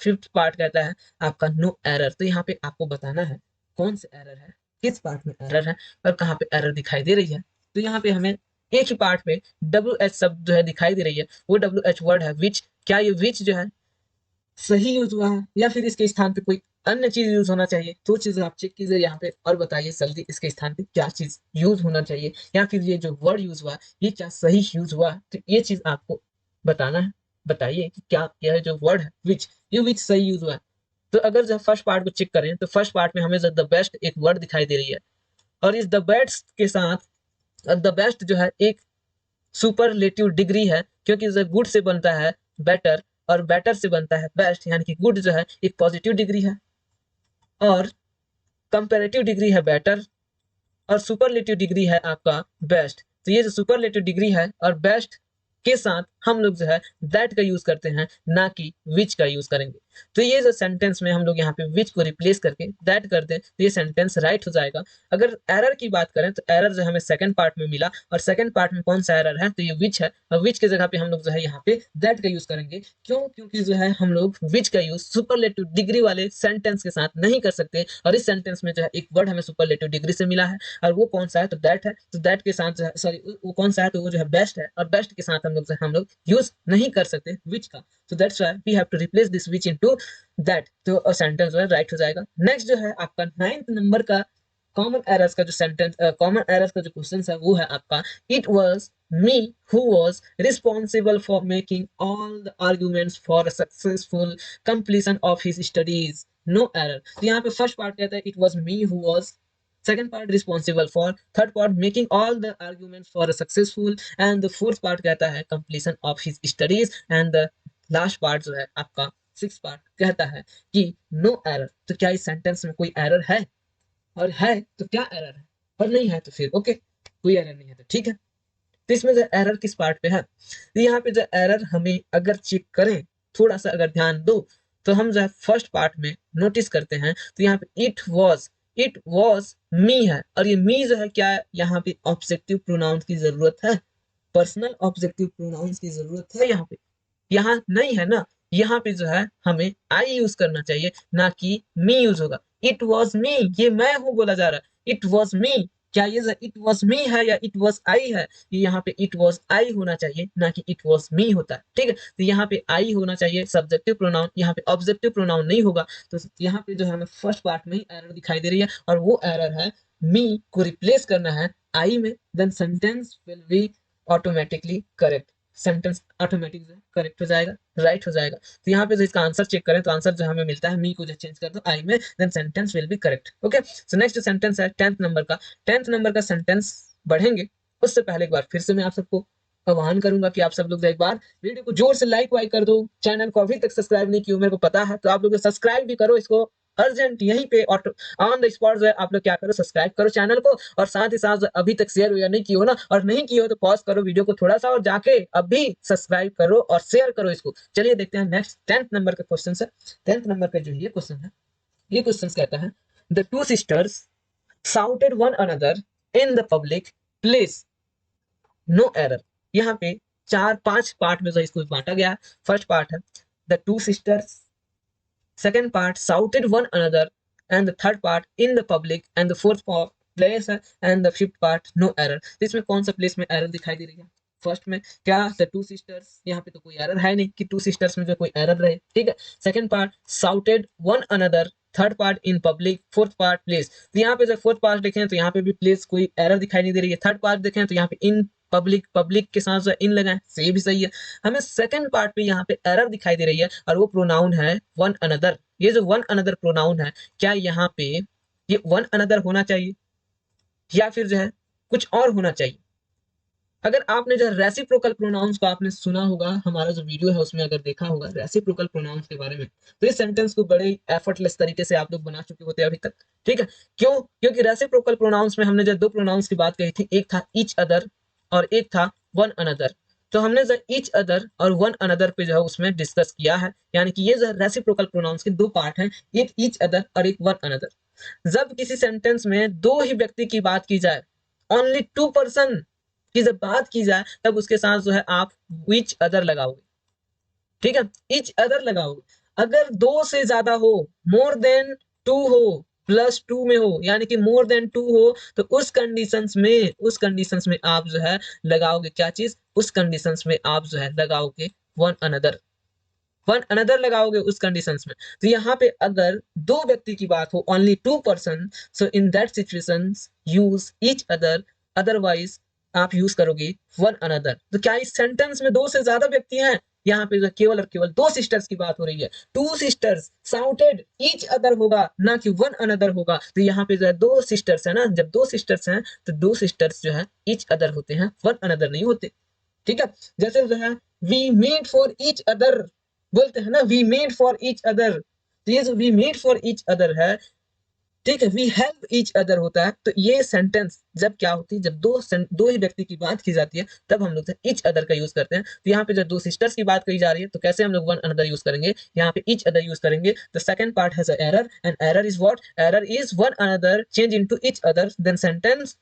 फिफ्थ पार्ट कहता है आपका नो एरर। तो यहाँ पे आपको बताना है कौन से एरर है, किस पार्ट में एरर है और कहाँ पे एरर दिखाई दे रही है। तो यहाँ पे हमें एक ही पार्ट में WH शब्द जो है दिखाई दे रही है, वो WH वर्ड है विच। क्या ये विच जो है सही यूज हुआ है या फिर इसके स्थान पे कोई अन्य चीज यूज होना चाहिए? तो चीज आप चेक कीजिए यहाँ पे और बताइए जल्दी इसके स्थान पे क्या चीज यूज होना चाहिए, या फिर ये जो वर्ड यूज हुआ ये क्या सही यूज हुआ। तो ये चीज आपको बताना है। बताइए कि क्या यह जो वर्ड है विच, ये विच सही यूज हुआ है। तो अगर जब फर्स्ट पार्ट को चेक करें तो फर्स्ट पार्ट में हमें द बेस्ट एक वर्ड दिखाई दे रही है, और इस द बेस्ट के साथ द बेस्ट जो है एक सुपरलेटिव डिग्री है, क्योंकि जो गुड से बनता है बेटर और बेटर से बनता है बेस्ट, यानी कि गुड जो है एक पॉजिटिव डिग्री है और कंपैरेटिव डिग्री है बेटर और सुपरलेटिव डिग्री है आपका बेस्ट। तो ये जो सुपरलेटिव डिग्री है और बेस्ट के साथ हम लोग जो है दैट का यूज करते हैं, ना कि विच का यूज करेंगे। तो ये जो सेंटेंस में हम लोग यहाँ पे विच को रिप्लेस करके दैट कर दें तो ये सेंटेंस राइट हो जाएगा। अगर एरर की बात करें तो एरर जो हमें सेकंड पार्ट में मिला, और सेकंड पार्ट में कौन सा एरर है, तो ये विच है, और विच की जगह पे हम लोग जो है यहाँ पे दैट का यूज करेंगे। क्यों? क्योंकि जो है हम लोग विच का यूज सुपरलेटिव डिग्री वाले सेंटेंस के साथ नहीं कर सकते, और इस सेंटेंस में जो है एक वर्ड हमें सुपरलेटिव डिग्री से मिला है, और वो कौन सा है, तो दैट है। तो दैट के साथ जो है, सॉरी वो कौन सा है, तो वो जो है बेस्ट है, और बेस्ट के साथ हम लोग यूज नहीं कर सकते विच का। तो that's why we have to replace this which into that, तो सेंटेंस जो है राइट हो जाएगा। नेक्स्ट जो है आपका 9th नंबर का कॉमन एरर्स का जो सेंटेंस, कॉमन एरर्स का जो क्वेश्चन है वो है आपका, it was me who was responsible for making all the arguments for a successful completion of his studies, no error। तो यहाँ पे फर्स्ट पार्ट कहता है it was me who was, second part responsible for, third part making all the arguments for a successful, and the fourth part कहता है completion of his studies, and the last part जो है आपका six part कहता है कि no error. तो क्या इस सेंटेंस में कोई एरर है, और है तो क्या एरर है, और नहीं है तो फिर ओके, कोई एरर नहीं है तो ठीक है। तो इसमें जो एरर किस पार्ट पे है, तो यहाँ पे जो एरर हमें अगर चेक करें, थोड़ा सा अगर ध्यान दो, तो हम जो है फर्स्ट पार्ट में नोटिस करते हैं, तो यहाँ पे इट वॉज मी है, और ये मी जो है क्या है, यहाँ पे ऑब्जेक्टिव प्रोनाउन की जरूरत है, पर्सनल ऑब्जेक्टिव प्रोनाउंस की जरूरत है यहाँ पे, यहाँ नहीं है ना। यहाँ पे जो है हमें आई यूज करना चाहिए, ना कि मी यूज होगा। इट वॉज मी, ये मैं हूं बोला जा रहा है, इट वॉज मी, क्या ये इट वॉज मी है या इट वॉज आई है, ये यहाँ पे इट वॉज आई होना चाहिए, ना कि इट वॉज मी होता है, ठीक है। तो यहाँ पे आई होना चाहिए सब्जेक्टिव प्रोनाउन, यहाँ पे ऑब्जेक्टिव प्रोनाउन नहीं होगा। तो यहाँ पे जो है हमें फर्स्ट पार्ट में ही एरर दिखाई दे रही है, और वो एरर है मी को रिप्लेस करना है आई में, then sentence will be automatically correct, sentence automatic correct हो जाएगा, राइट हो जाएगा। तो यहाँ पे जो इसका आंसर चेक करें तो आंसर जो हमें मिलता है मी को जो चेंज कर दो आई में, then sentence will be correct. Okay, so next sentence है 10th नंबर का। 10th नंबर का सेंटेंस बढ़ेंगे उससे पहले एक बार फिर से मैं आप सबको आह्वान करूंगा कि आप सब लोग एक बार वीडियो को जोर से लाइक वाइक कर दो, चैनल को अभी तक सब्सक्राइब नहीं किया मेरे को पता है, तो आप लोग सब्सक्राइब भी करो इसको अर्जेंट, यहीं पे ऑन द स्पॉट जो है आप लोग क्या करो, सब्सक्राइब करो चैनल को, और साथ ही साथ अभी तक शेयर या नहीं किया हो ना, और नहीं किया हो तो पॉज करो वीडियो को थोड़ा सा और जाके अभी सब्सक्राइब करो और शेयर करो इसको। चलिए देखते हैं नेक्स्ट 10th नंबर का क्वेश्चन है। 10th नंबर का जो ये क्वेश्चन है, ये क्वेश्चन कहता है the two sisters shouted one another in the public place, no error। यहाँ पे 4-5 पार्ट में जो इसको बांटा गया है। फर्स्ट पार्ट है the two sisters, second part shouted one another, and the third part in the public, and the fourth part place है, and the fifth part no error। तो इसमें कौन सा प्लेस में एरर दिखाई दे रही है, फर्स्ट में क्या द टू सिस्टर्स, यहाँ पे तो कोई एरर है नहीं कि टू सिस्टर्स में जो कोई एरर रहे, ठीक है। Second part shouted one another, third part in public, fourth part place. तो यहाँ पे जब फोर्थ पार्ट देखें तो यहाँ पे भी प्लेस कोई एरर दिखाई नहीं दे रही है, थर्ड पार्ट देखें तो यहाँ पे इन पब्लिक, पब्लिक के साथ जो इन लगाए, तो ये भी सही है। हमें सेकंड पार्ट पे यहाँ पे एरर दिखाई दे रही है, और वो प्रोनाउन है वन अनदर। ये जो वन अनदर प्रोनाउन है, क्या यहाँ पे ये वन अनदर होना चाहिए या फिर जो है कुछ और होना चाहिए। अगर आपने जो रेसिप्रोकल प्रोनाउंस को आपने सुना होगा, हमारा जो वीडियो है उसमें अगर देखा होगा रेसिप्रोकल प्रोनाउंस के बारे में, तो इस सेंटेंस को बड़े एफर्टलेस तरीके से आप लोग बना चुके होते हैं अभी तक, ठीक है। क्यों? क्योंकि रेसिप्रोकल प्रोनाउंस में हमने जो दो प्रोनाउंस की बात कही थी, एक था ईच अदर और एक था वन अनदर। तो हमने जो ईच अदर और वन अनदर पे जो है उसमें डिस्कस किया है, यानी कि ये जो रेसिप्रोकल प्रोनाउंस के दो पार्ट हैं, एक ईच अदर और एक वन अनदर। जब किसी सेंटेंस में दो ही व्यक्ति की बात की जाए, ओनली टू पर्सन की जब बात की जाए, तब उसके साथ जो है आप विच अदर लगाओगे, ठीक है, ईच अदर लगाओगे। अगर दो से ज्यादा हो, मोर देन टू हो, प्लस टू में हो, यानी कि मोर देन टू हो, तो उस कंडीशंस में आप जो है लगाओगे क्या चीज, उस कंडीशंस में आप जो है लगाओगे वन अनदर लगाओगे उस कंडीशंस में। तो यहाँ पे अगर दो व्यक्ति की बात हो, only two person, so in that situation use each other, otherwise आप यूज करोगे वन अनदर। तो क्या इस सेंटेंस में दो से ज्यादा व्यक्ति हैं, यहाँ पे जो केवल और केवल दो सिस्टर्स की बात हो रही है, two sisters shouted each other होगा, ना कि वन अनदर होगा। तो यहाँ पे जो है दो सिस्टर्स है ना, जब दो सिस्टर्स हैं तो दो सिस्टर्स जो है ईच अदर होते हैं, वन अनदर नहीं होते, ठीक है। जैसे जो है we made for each other बोलते हैं ना, we made for each other, तो ये जो we made for each other है, ठीक है, वी हेल्प ईच अदर होता है, तो ये सेंटेंस जब क्या होती है, जब दो ही व्यक्ति की बात की जाती है तब हम लोग ईच अदर का यूज करते हैं। तो यहाँ पे जब दो सिस्टर्स की बात कही जा रही है तो कैसे हम लोग वन अनदर यूज करेंगे, यहाँ पे ईच अदर यूज करेंगे। The second part has a error and error is what, error is one another change into each other, then sentence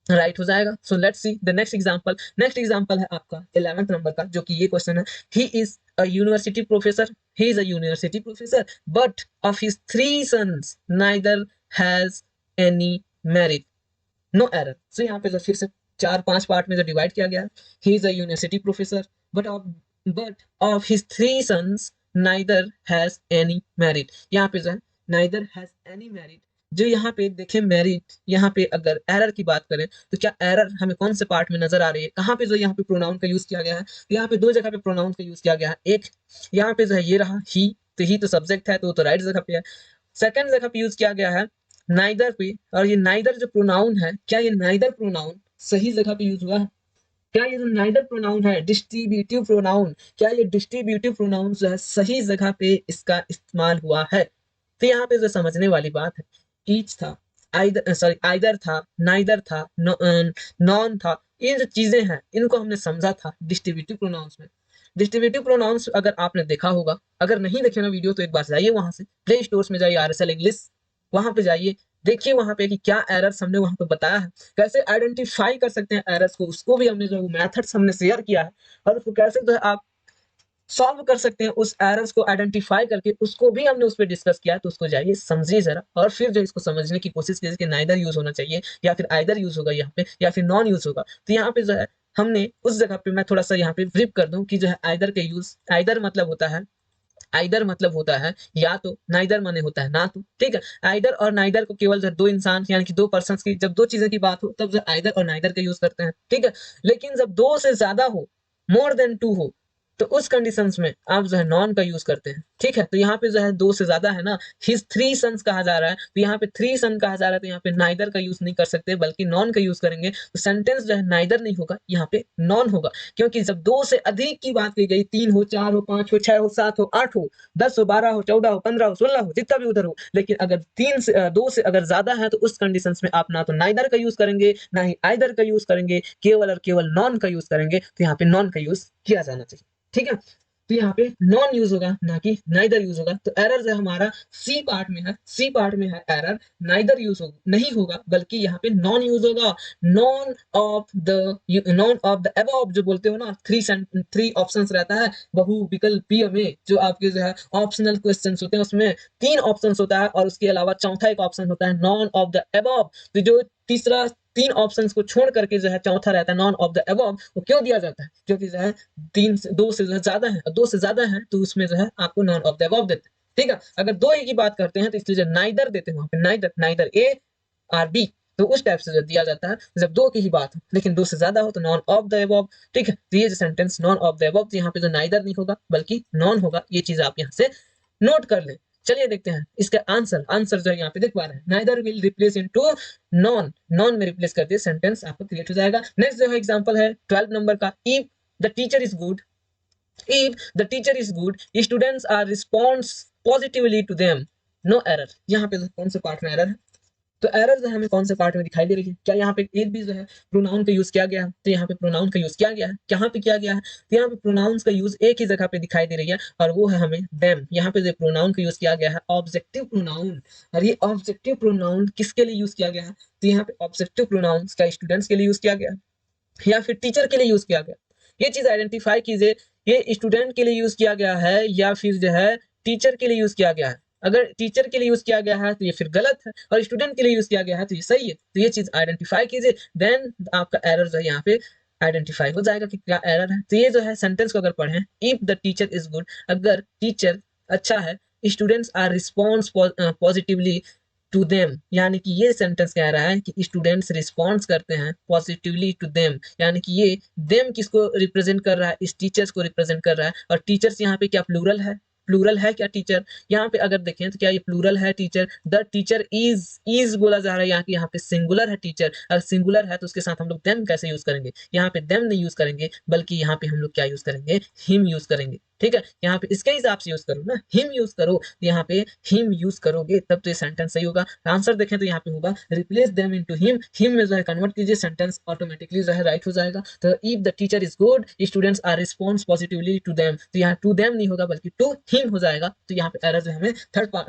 right हो जाएगा। So let's see the next example. Next example है आपका 11th number का, जो कि ये question है, he is a university professor, he is a university professor, but of his three sons neither has any merit, no error। so यहाँ पे जो फिर से 4-5 पार्ट में जो डिवाइड किया गया है, he is a university professor but of his three sons neither has any merit। यहाँ पे जो है neither has any merit, जो यहाँ पे देखें मेरिट, यहाँ पे अगर एरर की बात करें तो क्या एरर हमें कौन से पार्ट में नजर आ रही है, कहाँ पे जो यहाँ पे प्रोनाउन का यूज किया गया है, तो यहाँ पे दो जगह पे प्रोनाउन का यूज किया गया है। एक यहाँ पे जो है ये रहा ही, तो ही तो सब्जेक्ट है तो वो तो राइट जगह पे है। सेकंड जगह पे यूज किया गया है नाइदर पे, और ये नाइदर जो प्रोनाउन है, क्या ये नाइदर प्रोनाउन सही जगह पे यूज हुआ है, क्या ये जो नाइदर प्रोनाउन है डिस्ट्रीब्यूटिव प्रोनाउन, क्या ये डिस्ट्रीब्यूटिव प्रोनाउन जो है सही जगह पे इसका इस्तेमाल हुआ है। तो यहाँ पे जो समझने वाली बात है, ईच था, आइदर सॉरी आइदर था, नाइदर था, नॉन था, ये जो चीजें हैं इनको हमने समझा था डिस्ट्रीब्यूटिव प्रोनाउंस में। डिस्ट्रीब्यूटिव प्रोनाउंस अगर आपने देखा होगा, अगर नहीं देखे ना वीडियो तो एक बार जाइए, वहां से प्ले स्टोर्स में जाइए, आरएसएल इंग्लिश, वहां पे जाइए, देखिए वहां पे कि क्या एरर्स हमने वहां पे बताया है, कैसे आइडेंटिफाई कर सकते हैं एरर्स को, उसको भी हमने जो मेथड्स हमने शेयर किया है, और उसको कैसे जो है आप सॉल्व कर सकते हैं, उस एरर्स को आइडेंटिफाई करके उसको भी हमने उस पर डिस्कस किया। तो उसको जाइए समझिए जरा, और फिर जो इसको समझने की कोशिश कीजिए कि नाइदर यूज होना चाहिए या फिर आइदर यूज होगा यहाँ पे या फिर नॉन यूज होगा। तो यहाँ पे जो है हमने उस जगह पे, मैं थोड़ा सा यहाँ पे ब्रीफ कर दूं कि जो है आइदर के यूज, आइदर मतलब होता है, आइदर मतलब होता है या तो, नाइदर माने होता है ना तो, ठीक है। आइदर और नाइदर को केवल जब दो इंसान यानी कि दो पर्सन की, जब दो चीजों की बात हो तब जो आइदर और नाइदर का यूज करते हैं, ठीक है। लेकिन जब दो से ज्यादा हो, मोर देन टू हो, तो उस कंडीशंस में आप जो है नॉन का यूज करते हैं, ठीक है। तो यहाँ पे जो है दो से ज्यादा है ना, हिज थ्री सन्स कहा जा रहा है, तो यहाँ पे थ्री सन कहा जा रहा है, तो यहाँ पे नाइदर का यूज नहीं कर सकते बल्कि नॉन का यूज करेंगे। तो सेंटेंस जो है नाइदर नहीं होगा, यहाँ पे नॉन होगा, क्योंकि जब दो से अधिक की बात की गई, 3 हो, 4 हो, 5 हो, 6 हो, 7 हो, 8 हो, 10 हो, 12 हो, 14 हो, 15 हो, 16 हो, जितना भी उधर हो, लेकिन अगर दो से अगर ज्यादा है तो उस कंडीशंस में आप ना तो नाइदर का यूज करेंगे ना ही आइदर का यूज करेंगे, केवल और केवल नॉन का यूज करेंगे। तो यहाँ पे नॉन का यूज किया जाना चाहिए, ठीक है। तो यहाँ पे नॉन यूज होगा ना कि नाइदर यूज होगा। तो एरर जो हमारा सी पार्ट में है, सी पार्ट में है एरर, नाइदर यूज होगा नहीं होगा बल्कि यहाँ पे नॉन यूज होगा। नॉन ऑफ द अबव जो बोलते हो ना, थ्री ऑप्शंस रहता है बहु विकल्पीय में, जो आपके जो है ऑप्शनल क्वेश्चंस होते हैं उसमें 3 ऑप्शंस होता है और उसके अलावा चौथा एक ऑप्शन होता है नॉन ऑफ द अबव। तो जो तीसरा 3 ऑप्शंस को छोड़ करके जो है चौथा रहता है नॉन ऑफ द अबव, वो क्यों दिया जाता है, क्योंकि जो है 2 से जो है ज्यादा है, 2 से ज्यादा है तो उसमें जो है आपको नॉन ऑफ द अबव देते हैं, ठीक है। अगर 2 ही की बात करते हैं तो इसलिए जो नाइदर देते हैं वहां पे neither, neither A or B, तो उस टाइप से जो दिया जाता है जब 2 की ही बात हो, लेकिन 2 से ज्यादा हो तो नॉन ऑफ द अबव, ठीक है। तो ये जो sentence none of the above, तो यहाँ पे जो नाइदर नहीं होगा बल्कि नॉन होगा, ये चीज आप यहाँ से नोट कर लें। चलिए देखते हैं इसका आंसर, आंसर जो है यहाँ पे देख पा रहे हैं, neither will replace into non, non में रिप्लेस कर दिए, सेंटेंस आपको क्रिएट हो जाएगा। नेक्स्ट जो है एग्जांपल है 12 नंबर का, if the teacher is good, if the teacher is good, students are response positively to them, no error। यहाँ पे कौन से पार्ट में एरर है, तो एरर जो है हमें कौन से पार्ट में दिखाई दे रही है, क्या यहाँ पे एक भी जो है प्रोनाउन का यूज किया गया है, तो यहाँ पे प्रोनाउन का यूज किया गया है, कहाँ पे किया गया है, तो यहाँ पे प्रोनाउंस का यूज एक ही जगह पे दिखाई दे रही है और वो है हमें देम। यहाँ पे जो प्रोनाउन का यूज किया गया है ऑब्जेक्टिव प्रोनाउन, और ये ऑब्जेक्टिव प्रोनाउन किसके लिए यूज किया गया है, तो यहाँ पे ऑब्जेक्टिव प्रोनाउन का स्टूडेंट्स के लिए यूज किया गया या फिर टीचर के लिए यूज किया गया, ये चीज आइडेंटिफाई कीजिए, ये स्टूडेंट के लिए यूज किया गया है या फिर जो है टीचर के लिए यूज किया गया है। अगर टीचर के लिए यूज किया गया है तो ये फिर गलत है, और स्टूडेंट के लिए यूज किया गया है तो ये सही है। तो ये चीज आइडेंटिफाई कीजिए, देन आपका एरर जो है यहाँ पे आइडेंटिफाई हो जाएगा कि क्या एरर है। तो ये जो है सेंटेंस को अगर पढ़ें, if the teacher is good, अगर टीचर अच्छा है, students are response positively to them, यानी कि ये सेंटेंस कह रहा है कि स्टूडेंट्स रिस्पॉन्स करते हैं पॉजिटिवली टू देम, यानी कि ये देम किसको रिप्रेजेंट कर रहा है, इस टीचर्स को रिप्रेजेंट कर रहा है। और टीचर्स यहाँ पे क्या प्लूरल है, प्लूरल है क्या टीचर, यहाँ पे अगर देखें तो क्या ये प्लूरल है टीचर, द टीचर इज बोला जा रहा है, यहाँ पे सिंगुलर है टीचर, अगर सिंगुलर है तो उसके साथ हम लोग देम कैसे यूज करेंगे, यहाँ पे देम नहीं यूज करेंगे बल्कि यहाँ पे हम लोग क्या यूज करेंगे, हिम यूज करेंगे, ठीक है, यहाँ पे इसके हिसाब से यूज करो ना, हिम यूज करो, यहाँ पे हिम यूज करोगे तब तो ये सेंटेंस सही होगा। आंसर देखें तो यहाँ पे होगा replace them into him, him में जो है कन्वर्ट कीजिए, सेंटेंस ऑटोमेटिकली जो है राइट हो जाएगा। तो if the teacher is good students are response positively to them, तो यहाँ टू देम नहीं होगा बल्कि टू हिम हो जाएगा। तो यहाँ पे एरर जो हमें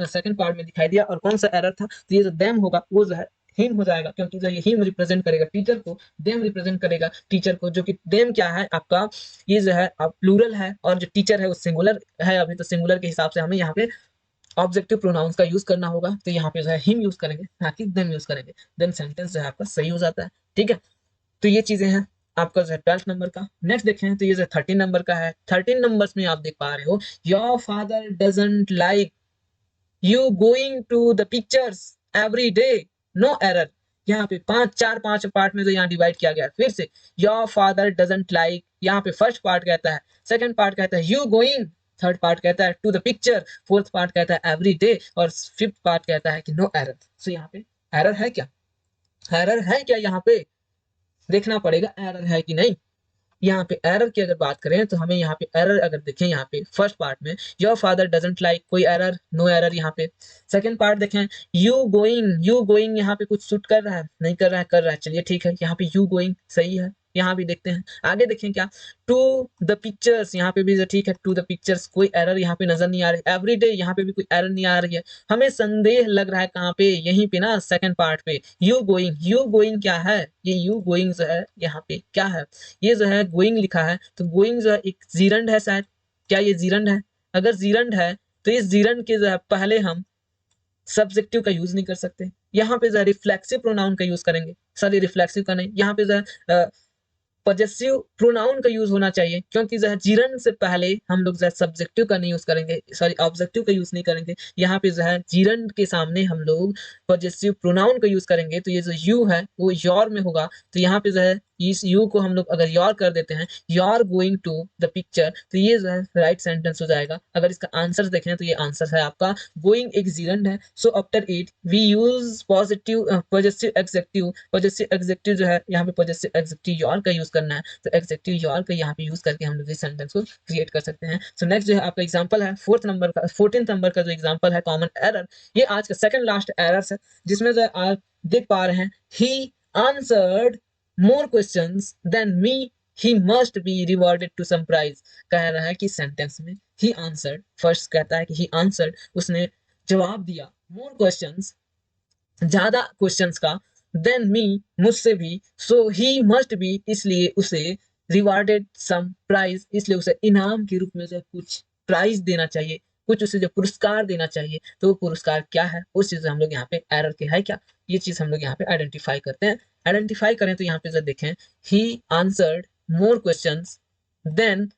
सेकंड पार्ट में दिखाई दिया। और कौन सा एरर था, तो ये जो देम होगा वो जो है हिम हो जाएगा, क्योंकि जो ये हिम रिप्रेजेंट करेगा टीचर को, देम रिप्रेजेंट करेगा टीचर को, जो कि देम क्या है आपका, ये जो है आप प्लूरल है और जो टीचर है वो सिंगुलर है। अभी तो सिंगुलर के हिसाब से हमें यहाँ पे ऑब्जेक्टिव प्रोनाउंस का यूज करना होगा, तो यहाँ पे जो है हिम यूज करेंगे ना कि देम यूज करेंगे, देन सेंटेंस जो है आपका सही हो जाता है। ठीक है, तो ये चीजें हैं आपका जो है 12 नंबर का। नेक्स्ट देखें तो ये जो 13 नंबर का है। 13 नंबर्स में आप देख पा रहे हो, your father doesn't like you going to the pictures every day, no error. यहाँ पे पांच पार्ट में जो यहाँ डिवाइड किया गया है। फिर से योर फादर डजंट लाइक, यहाँ पे फर्स्ट पार्ट कहता है, सेकंड पार्ट कहता है यू गोइंग, थर्ड पार्ट कहता है to the picture, fourth part कहता है एवरी डे, और फिफ्थ पार्ट कहता है कि नो एरर। सो यहाँ पे एरर है क्या, एरर है क्या, यहाँ पे देखना पड़ेगा एरर है कि नहीं। यहाँ पे एरर की अगर बात करें तो हमें यहाँ पे एरर अगर देखें, यहाँ पे फर्स्ट पार्ट में योर फादर डजंट लाइक, कोई एरर, नो एरर यहाँ पे। सेकंड पार्ट देखें, यू गोइंग यहाँ पे कुछ सूट कर रहा है, नहीं कर रहा है, कर रहा है, चलिए ठीक है, यहाँ पे यू गोइंग सही है। यहाँ भी देखते हैं, आगे देखें क्या, टू द पिक्चर्स, यहाँ पे भी ठीक है, टू द पिक्चर्स, कोई एरर यहाँ पे नजर नहीं आ रही। एवरी डे, यहाँ पे भी कोई एरर नहीं आ रही है। हमें संदेह लग रहा है कहाँ पे, यहीं पे ना, सेकंड पार्ट पे। यू गोइंग क्या है, ये यू गोइंग जो है यहाँ पे क्या है, ये जो है गोइंग लिखा है, तो गोइंग जो है एक जीरंड है शायद, क्या ये जीरंड है? अगर जीरंड है तो इस जीरंड के जो है पहले हम सब्जेक्टिव का यूज नहीं कर सकते, यहाँ पे जो है रिफ्लेक्सिव प्रोनाउन का यूज करेंगे। सॉरी, रिफ्लेक्सिव का नहीं, यहाँ पे जो है पॉजेसिव प्रोनाउन का यूज होना चाहिए, क्योंकि जो है जीरन से पहले हम लोग जो है सब्जेक्टिव का नहीं यूज करेंगे, सॉरी ऑब्जेक्टिव का यूज नहीं करेंगे। यहाँ पे जो है जीरन के सामने हम लोग पॉजेसिव प्रोनाउन का यूज करेंगे, तो ये जो यू है वो योर में होगा। तो यहाँ पे जो है इस यू को हम लोग अगर योर कर देते हैं, your going to the picture, तो ये जो है राइट सेंटेंस हो जाएगा। अगर इसका आंसर देखें तो ये आंसर है आपका गोइंग एक जीरंड है। So after it we use possessive adjective जो है यहाँ पे पॉजेसिव एग्जेक्टिव योर का यूज करना है, तो एग्जेक्टिव योर का यहाँ पे यूज करके हम लोग इस सेंटेंस को क्रिएट कर सकते हैं। सो नेक्स्ट जो है आपका एग्जांपल है 14 नंबर का जो एग्जांपल है कॉमन एरर, ये आज का सेकंड लास्ट एरर है, जिसमें जो है आप देख पा रहे हैं, he answered more questions than me, he must be rewarded to some prize। कह रहा है कि सेंटेंस में he answered, फर्स्ट कहता है कि he answered, उसने जवाब दिया, more questions, ज्यादा क्वेश्चंस का, देन मी, मुझसे भी, सो ही मस्ट बी, इसलिए उसे रिवार्डेड सम प्राइज, इसलिए उसे इनाम के रूप में जो कुछ प्राइज देना चाहिए, कुछ उसे जो पुरस्कार देना चाहिए। तो वो पुरस्कार क्या है, उस चीज हम लोग यहाँ पे एरर के है क्या, ये चीज हम लोग यहाँ पे आइडेंटिफाई करते हैं। आइडेंटिफाई करें तो यहाँ पे जब देखें, he answered more questions than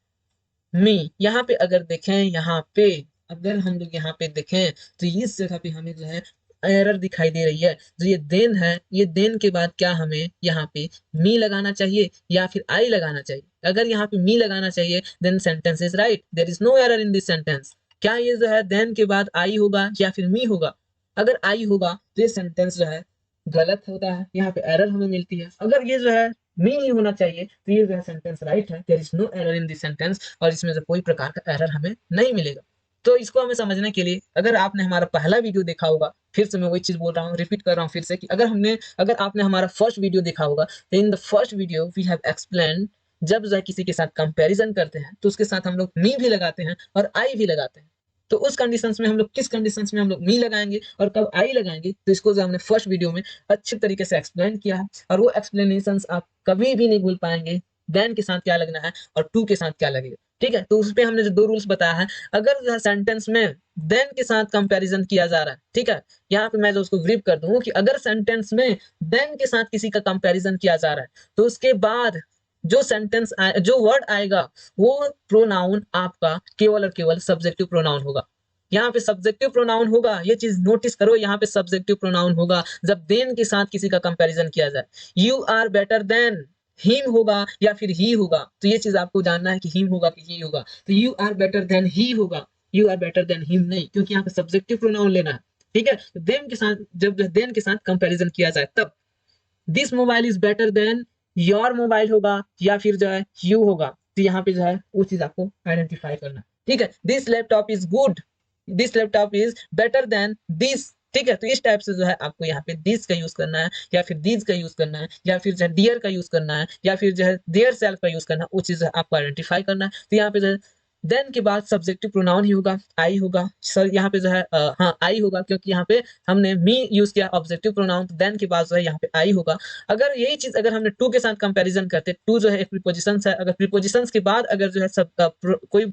me, यहाँ पे अगर देखें, यहाँ पे अगर हम लोग यहाँ पे देखें तो इस जगह पे हमें जो है एरर दिखाई दे रही है। जो ये देन है, ये देन के बाद क्या हमें यहाँ पे मी लगाना चाहिए या फिर आई लगाना चाहिए? अगर यहाँ पे मी लगाना चाहिए then sentence is right, there is no error in this sentence. क्या ये जो है देन के बाद आई होगा या फिर मी होगा? अगर आई होगा तो ये सेंटेंस जो है गलत होता है, यहाँ पे एरर हमें मिलती है। अगर ये जो है मी ही होना चाहिए तो ये जो है सेंटेंस राइट है, there is no error in this sentence, और इसमें से कोई प्रकार का एरर हमें नहीं मिलेगा। तो इसको हमें समझने के लिए, अगर आपने हमारा पहला वीडियो देखा होगा, फिर से मैं वही चीज बोल रहा हूँ, रिपीट कर रहा हूँ फिर से, कि अगर आपने हमारा फर्स्ट वीडियो देखा होगा, तो in the first video we have explain, जब जो है किसी के साथ कंपैरिजन करते हैं तो उसके साथ हम लोग मी भी लगाते हैं और आई भी लगाते हैं। तो उस कंडीशंस में हम लोग, किस कंडीशंस में हम लोग मी लगाएंगे और कब आई लगाएंगे, तो इसको जो हमने फर्स्ट वीडियो में अच्छे तरीके से एक्सप्लेन किया है, और वो एक्सप्लेनेशंस आप कभी भी नहीं भूल पाएंगे। देन के साथ क्या लगना है और टू के साथ क्या लगेगा, ठीक है। तो उस पे हमने जो 2 रूल्स बताया है, अगर जो है सेंटेंस में देन के साथ कंपैरिजन किया जा रहा है, ठीक है, यहाँ पे मैं जो उसको ग्रिप कर दूं कि अगर सेंटेंस में देन के साथ किसी का कंपैरिजन किया जा रहा है, तो उसके बाद जो जो वर्ड आएगा वो प्रोनाउन आपका केवल और केवल सब्जेक्टिव प्रोनाउन होगा। यहाँ पे सब्जेक्टिव प्रोनाउन होगा, ये चीज नोटिस करो, यहाँ पे सब्जेक्टिव प्रोनाउन होगा जब देन के साथ किसी का कंपैरिजन किया जाए। You are better than him होगा या फिर ही होगा, तो ये चीज आपको जानना है कि हिम होगा कि ही होगा। तो you are better than he होगा, you are better than him नहीं, क्योंकि यहाँ पे सब्जेक्टिव प्रोनाउन लेना है, ठीक है। देन के साथ, जब देन के साथ कंपैरिजन किया जाए तब this mobile is better than your mobile होगा या फिर जो है यू होगा, तो यहाँ पे जो है वो चीज आपको आइडेंटिफाई करना, ठीक है। This laptop is good, this laptop is better than this, ठीक है। तो इस टाइप से जो है आपको यहाँ पे दिस का यूज करना है, या फिर दीज का यूज करना है, या फिर जो है डियर का यूज करना है, या फिर जो है देयर सेल्फ का यूज करना है, वो चीज आपको आइडेंटिफाई करना है। तो यहाँ पे जो है देन के बाद सब्जेक्टिव प्रोनाउन ही होगा, आई होगा सर, यहाँ पे जो है हाँ आई होगा, क्योंकि यहाँ पे हमने मी यूज किया ऑब्जेक्टिव प्रोनाउन, तो देन के बाद जो है यहाँ पे आई होगा। अगर यही चीज अगर हमने टू के साथ कंपैरिजन करते, टू जो है एक प्रीपोजिशन है, अगर प्रीपोजिशन के बाद अगर जो है सब कोई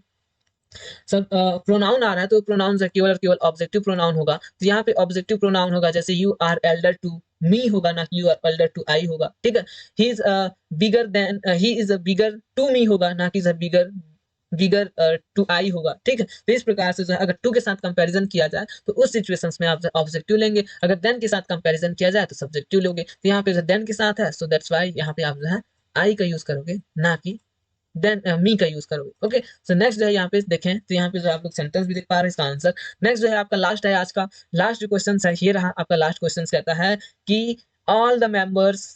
सब प्रोनाउन आ रहा है तो प्रोनाउन जो केवल और केवल ऑब्जेक्टिव प्रोनाउन होगा। तो यहाँ पे ऑब्जेक्टिव प्रोनाउन होगा, जैसे you are elder to me होगा, ना कि you are elder to I होगा, ठीक है। He is bigger than, he is bigger to me होगा, ना कि बिगर बिगर टू आई होगा, ठीक है। तो इस प्रकार से जो है अगर टू के साथ कंपैरिजन किया जाए तो उस सिचुएशंस में आप ऑब्जेक्टिव लेंगे, अगर देन के साथ कंपैरिजन किया जाए तो सब्जेक्टिव लोगे। तो यहाँ पे देन के साथ है, सो दैट्स व्हाई यहाँ पे आप जो है आई का यूज करोगे, ना कि देन मी का यूज करोगे। ओके, सो नेक्स्ट जो है यहाँ पे देखें, तो यहाँ पे जो आप लोग सेंटेंस भी देख पा रहे हैं इसका आंसर। नेक्स्ट जो है आपका लास्ट है, आज का लास्ट जो क्वेश्चन है ये रहा आपका लास्ट क्वेश्चन, कहता है कि ऑल द मेंबर्स,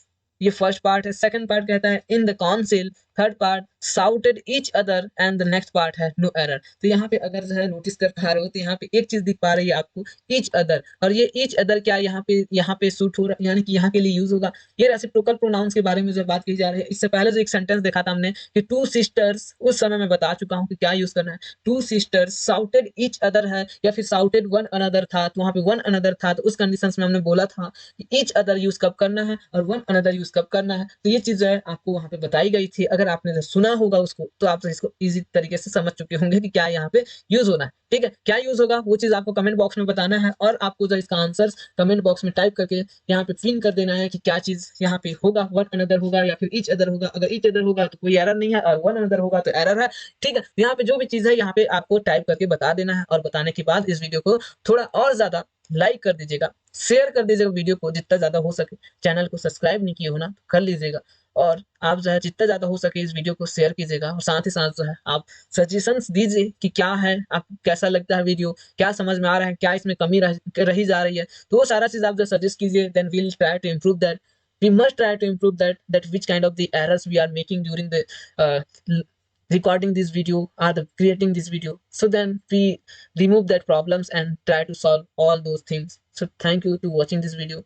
ये फर्स्ट पार्ट है। सेकंड पार्ट कहता है in the council, third part shouted each other, and the next part है नो एरर। तो यहाँ पे अगर जो है नोटिस कर पा रहे हो तो यहाँ पे एक चीज दिख पा रही है आपको, ईच अदर, और ये ईच अदर क्या यहाँ पे सूट हो रहा है, यानी कि यहाँ के लिए यूज होगा। ये रेसिप्रोकल प्रोनाउंस के बारे में जो बात की जा रही है, इससे पहले जो एक सेंटेंस देखा था हमने कि टू सिस्टर्स, उस समय मैं बता चुका हूँ कि क्या यूज करना है। Two sisters shouted each other है, या फिर साउटेड वन अनदर था, तो वहां पे वन अनदर था, तो उस कंडीशन में हमने बोला था कि ईच अदर यूज कब करना है और वन अनदर यूज कब करना है। तो ये चीज जो है आपको वहां पे बताई गई थी, अगर आपने जो सुना होगा उसको तो आप इसको इजी तरीके से समझ चुके होंगे कि क्या यहाँ पे यूज होना है, ठीक है। क्या यूज होगा वो चीज आपको कमेंट बॉक्स में बताना है, और आपको जो इसका आंसर कमेंट बॉक्स में टाइप करके यहाँ पे पिन कर देना है कि क्या चीज यहाँ पे होगा, वन अनदर होगा या फिर ईच अदर होगा। अगर ईच अदर होगा तो कोई एरर नहीं है, और वन अनदर होगा तो एरर है, ठीक है। यहाँ पे जो भी चीज है यहाँ पे आपको टाइप करके बता देना है, और बताने के बाद इस वीडियो को थोड़ा और ज्यादा लाइक कर दीजिएगा, शेयर कर दीजिएगा वीडियो को जितना ज्यादा हो सके। चैनल को सब्सक्राइब नहीं किए हो ना, कर लीजिएगा, और आप जो है जितना ज्यादा हो सके इस वीडियो को शेयर कीजिएगा, और साथ ही साथ जो है आप सजेशंस दीजिए कि क्या है, आपको कैसा लगता है वीडियो, क्या समझ में आ रहा है, क्या इसमें कमी रही जा रही है, तो वो सारा चीज आप जो सजेस्ट कीजिए, then we'll try to improve that. We must try to improve that which kind of the errors we are making during the recording this video or the creating this video, so then we remove that problems and try to solve all those things. So thank you to watching this video.